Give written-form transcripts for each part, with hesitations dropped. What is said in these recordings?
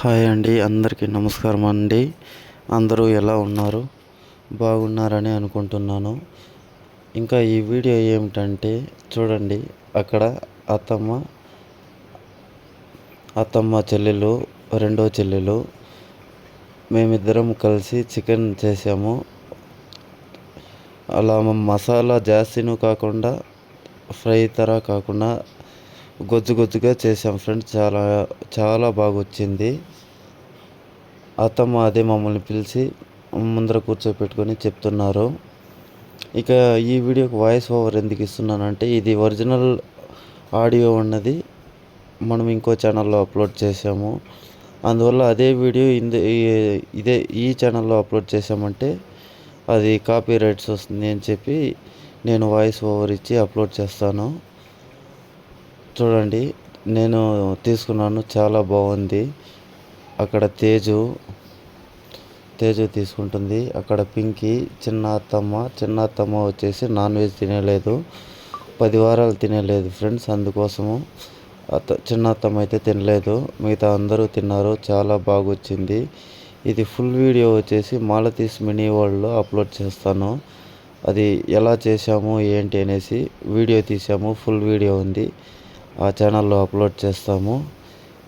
Hi అండి, అందరికీ నమస్కారం అండి. అందరూ ఎలా ఉన్నారు? బాగున్నారని అనుకుంటున్నాను. ఇంకా ఈ వీడియో ఏమిటంటే చూడండి, అక్కడ అత్తమ్మ చెల్లెలు, రెండో చెల్లెలు, మేమిద్దరం కలిసి చికెన్ చేసాము. అలా మసాలా జాస్తిను కాకుండా, ఫ్రై కాకుండా గొజ్జుగా చేసాం ఫ్రెండ్స్. చాలా చాలా బాగా వచ్చింది. అత్తమ్మ అదే మమ్మల్ని పిలిచి ముందర కూర్చోపెట్టుకొని చెప్తున్నారు. ఇక ఈ వీడియోకి వాయిస్ ఓవర్ ఎందుకు ఇస్తున్నానంటే, ఇది ఒరిజినల్ ఆడియో ఉన్నది మనం ఇంకో ఛానల్లో అప్లోడ్ చేసాము. అందువల్ల అదే వీడియో ఈ ఛానల్లో అప్లోడ్ చేసామంటే అది కాపీ రైట్స్ వస్తుంది అని చెప్పి నేను వాయిస్ ఓవర్ ఇచ్చి అప్లోడ్ చేస్తాను. చూడండి, నేను తీసుకున్నాను, చాలా బాగుంది. అక్కడ తేజు తీసుకుంటుంది. అక్కడ పింకీ చిన్న అత్తమ్మ వచ్చేసి నాన్ వెజ్ తినలేదు, 10 వారాలు తినలేదు ఫ్రెండ్స్. అందుకోసము చిన్న అత్తమ్మ అయితే తినలేదు, మిగతా అందరూ తిన్నారు. చాలా బాగా వచ్చింది. ఇది ఫుల్ వీడియో వచ్చేసి మాలతీస్ మినీ వరల్డ్లో అప్లోడ్ చేస్తాను. అది ఎలా చేసాము ఏంటి అనేసి వీడియో తీసాము, ఫుల్ వీడియో ఉంది, ఆ ఛానల్లో అప్లోడ్ చేస్తాము.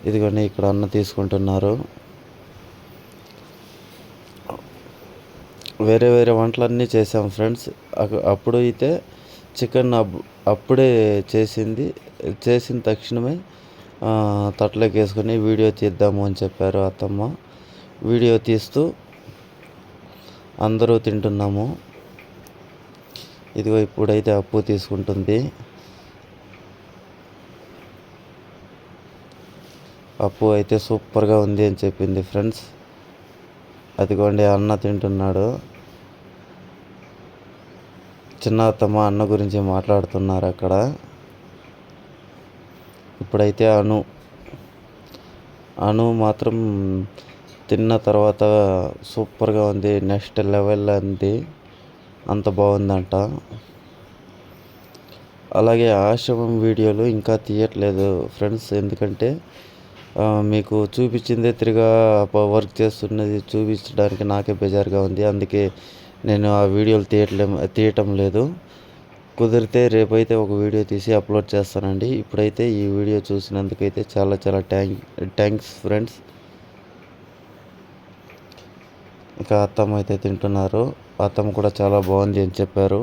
ఇదిగోండి, ఇక్కడ అన్న తీసుకుంటున్నారు. వేరే వంటలన్నీ చేసాం ఫ్రెండ్స్. అప్పుడు అయితే చికెన్ అప్పుడే చేసిన తక్షణమే తట్టలోకి వేసుకొని వీడియో తీద్దాము అని చెప్పారు అత్తమ్మ. వీడియో తీస్తూ అందరూ తింటున్నాము. ఇదిగో ఇప్పుడైతే అప్పు తీసుకుంటుంది. అప్పు అయితే సూపర్గా ఉంది అని చెప్పింది ఫ్రెండ్స్. అదిగోండి, అన్న తింటున్నాడు. చిన్న అత్తమ్మ అన్న గురించి మాట్లాడుతున్నారు అక్కడ. ఇప్పుడైతే అను మాత్రం తిన్న తర్వాత సూపర్గా ఉంది, నెక్స్ట్ లెవెల్ అంది, అంత బాగుందంట. అలాగే ఆశ్రమం వీడియోలు ఇంకా తీయట్లేదు ఫ్రెండ్స్, ఎందుకంటే మీకు చూపించిందే తిరిగా వర్క్ చేస్తున్నది చూపించడానికి నాకే బేజారుగా ఉంది. అందుకే నేను ఆ వీడియోలు తీయటం లేదు. కుదిరితే రేపైతే ఒక వీడియో తీసి అప్లోడ్ చేస్తానండి. ఇప్పుడైతే ఈ వీడియో చూసినందుకైతే చాలా చాలా థ్యాంక్స్ ఫ్రెండ్స్. ఇంకా అత్తమ్మ అయితే తింటున్నారు. అత్తమ్మ కూడా చాలా బాగుంది అని చెప్పారు.